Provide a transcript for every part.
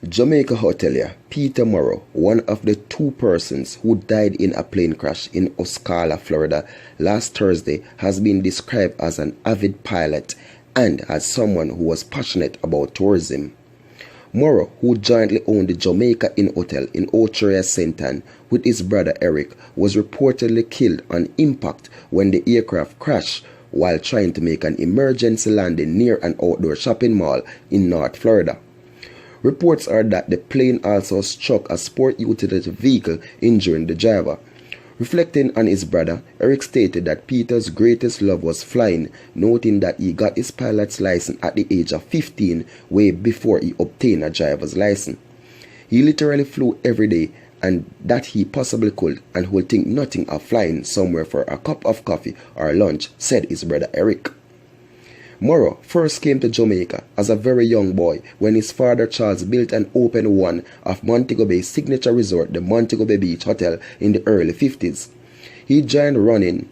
Jamaica hotelier Peter Morrow, one of the two persons who died in a plane crash in Ocala, Florida last Thursday, has been described as an avid pilot and as someone who was passionate about tourism. Morrow, who jointly owned the Jamaica Inn Hotel in Ochoa, St. Ann with his brother Eric, was reportedly killed on impact when the aircraft crashed while trying to make an emergency landing near an outdoor shopping mall in North Florida. Reports are that the plane also struck a sport utility vehicle, injuring the driver. Reflecting on his brother, Eric stated that Peter's greatest love was flying, noting that he got his pilot's license at the age of 15, way before he obtained a driver's license. He literally flew every day and that he possibly could, and would think nothing of flying somewhere for a cup of coffee or lunch, said his brother Eric. Morrow first came to Jamaica as a very young boy when his father Charles built and opened one of Montego Bay's signature resort, the Montego Bay Beach Hotel, in the early 50s. He enjoyed running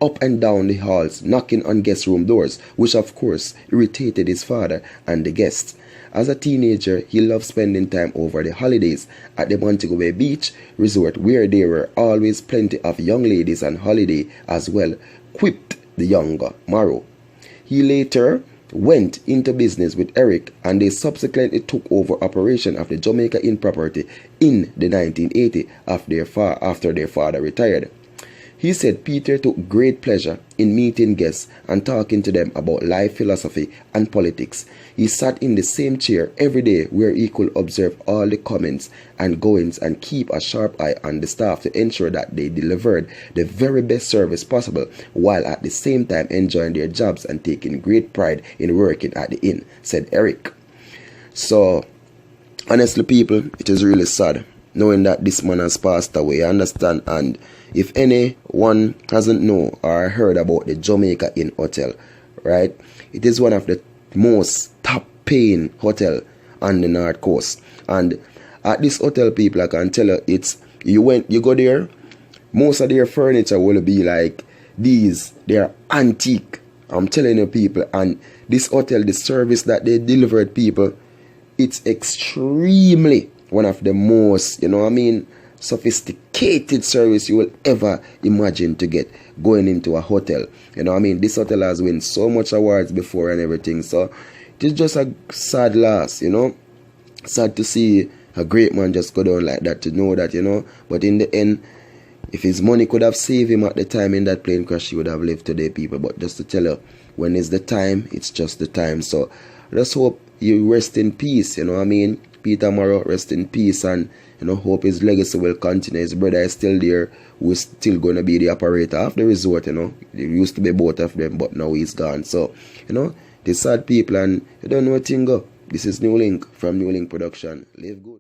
up and down the halls, knocking on guest room doors, which of course irritated his father and the guests. As a teenager, he loved spending time over the holidays at the Montego Bay Beach Resort, where there were always plenty of young ladies on holiday as well, quipped the younger Morrow. He later went into business with Eric, and they subsequently took over operation of the Jamaica Inn property in the 1980s after their father retired. He said Peter took great pleasure in meeting guests and talking to them about life philosophy and politics. He sat in the same chair every day where he could observe all the comings and goings and keep a sharp eye on the staff to ensure that they delivered the very best service possible, while at the same time enjoying their jobs and taking great pride in working at the inn, said Eric. So, honestly people, it is really sad knowing that this man has passed away, I understand. And if anyone hasn't known or heard about the Jamaica Inn Hotel, right, it is one of the most top paying hotel on the North Coast. And at this hotel, people, I can tell you, you go there, most of their furniture will be like these, they're antique, I'm telling you people. And this hotel, the service that they delivered people, it's extremely one of the most, sophisticated service you will ever imagine to get going into a hotel. This hotel has won so much awards before and everything. So it is just a sad loss, Sad to see a great man just go down like that, to know that, But in the end, if his money could have saved him at the time in that plane crash, he would have lived today, people. But just to tell you, when it's the time, it's just the time. So I just hope you rest in peace, Peter Morrow, rest in peace, and hope his legacy will continue. His brother is still there, who is still going to be the operator of the resort. There used to be both of them, but now he's gone. So the sad people, and you don't know a thing go. This is Newlink from Newlink Production. Live good.